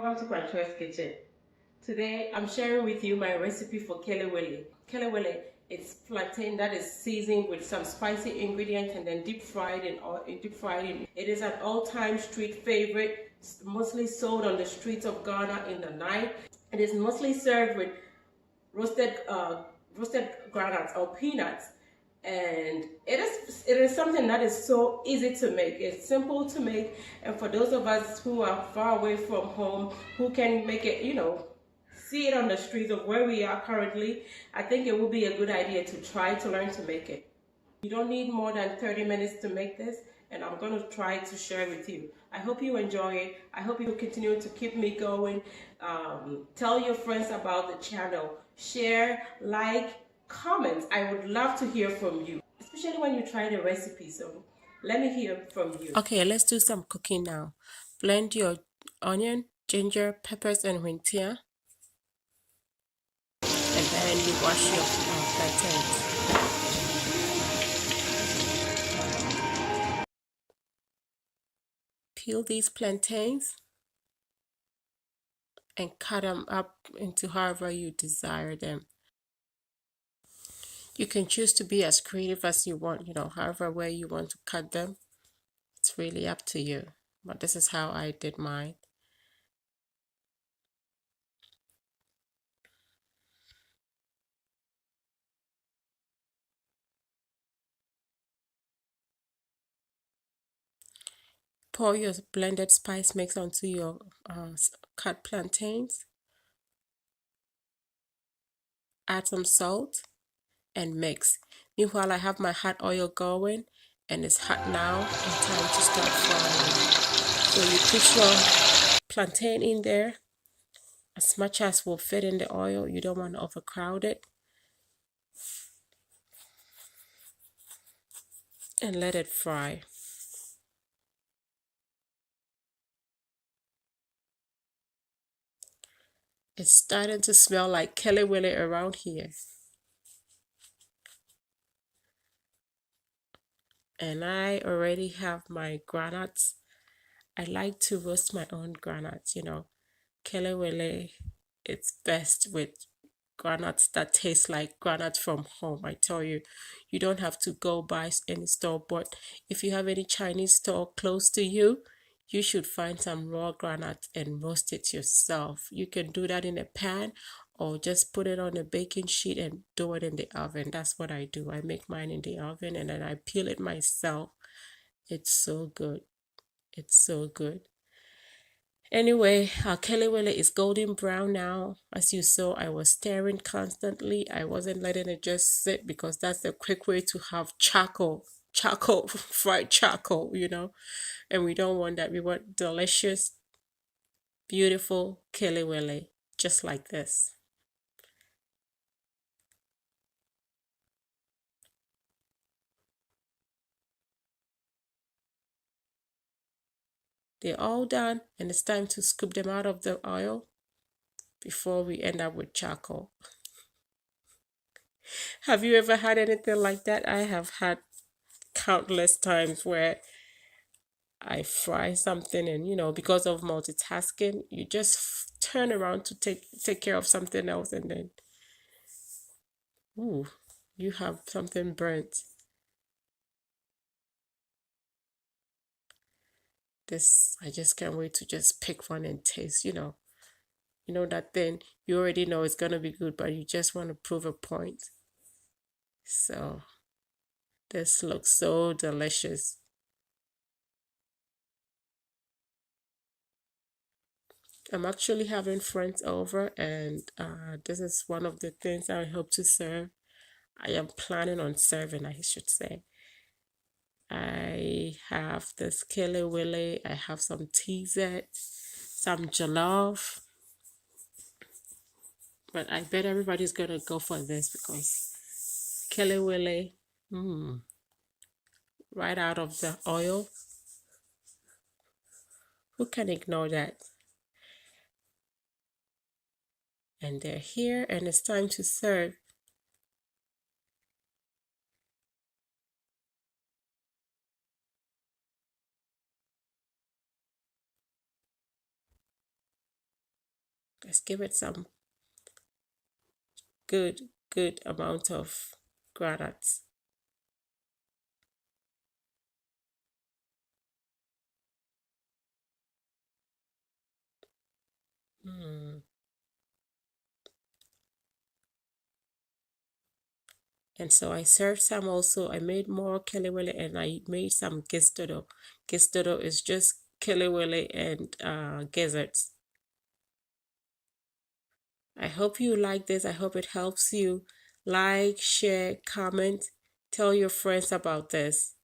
welcome to my choice kitchen. Today I'm sharing with you my recipe for kelewele. Kelewele, it's plantain that is seasoned with some spicy ingredients and then deep fried in oil. It is an all-time street favorite, mostly sold on the streets of Ghana in the night. It is mostly served with roasted roasted groundnuts or peanuts, and it is something that is so easy to make. It's simple to make, and for those of us who are far away from home, who can make it, see it on the streets of where we are currently, I think it would be a good idea to try to learn to make it. You don't need more than 30 minutes to make this, and I'm going to try to share with you. I hope you enjoy it. I hope you continue to keep me going. Tell your friends about the channel. Share, like, comment. I would love to hear from you, especially when you try the recipe. So let me hear from you. Okay, let's do some cooking now. Blend your onion, ginger, peppers, and wintia. And then you wash your plantains. Peel these plantains and cut them up into however you desire them. You can choose to be as creative as you want, however way you want to cut them. It's really up to you. But this is how I did mine. Pour your blended spice mix onto your cut plantains. Add some salt and mix. Meanwhile, I have my hot oil going and it's hot now and time to start frying. So you put your plantain in there as much as will fit in the oil. You don't want to overcrowd it. And let it fry. It's starting to smell like kelewele around here. And I already have my groundnuts. I like to roast my own groundnuts, Kelewele, it's best with groundnuts that taste like groundnuts from home. I tell you, you don't have to go buy any store, but if you have any Chinese store close to you, you should find some raw groundnuts and roast it yourself. You can do that in a pan or just put it on a baking sheet and do it in the oven. That's what I do. I make mine in the oven and then I peel it myself. It's so good. It's so good. Anyway, our kelewele is golden brown now. As you saw, I was stirring constantly. I wasn't letting it just sit because that's the quick way to have charcoal, fried charcoal, And we don't want that. We want delicious, beautiful kelewele, just like this. They're all done, and it's time to scoop them out of the oil before we end up with charcoal. Have you ever had anything like that? I have had countless times where I fry something and because of multitasking, you just turn around to take care of something else and then ooh, you have something burnt. This, I just can't wait to just pick one and taste, that thing you already know it's gonna be good, but you just want to prove a point. So this looks so delicious. I'm actually having friends over, and this is one of the things I hope to serve. I am planning on serving, I should say. I have this kelewele, I have some TZ, some jollof. But I bet everybody's gonna go for this because kelewele, right out of the oil. Who can ignore that? And they're here and it's time to serve. Let's give it some good amount of granuts. Mm. And so I served some also. I made more kelewele and I made some gistodo. Gistodo is just kelewele and gizzards. I hope you like this. I hope it helps you. Like, share, comment, tell your friends about this.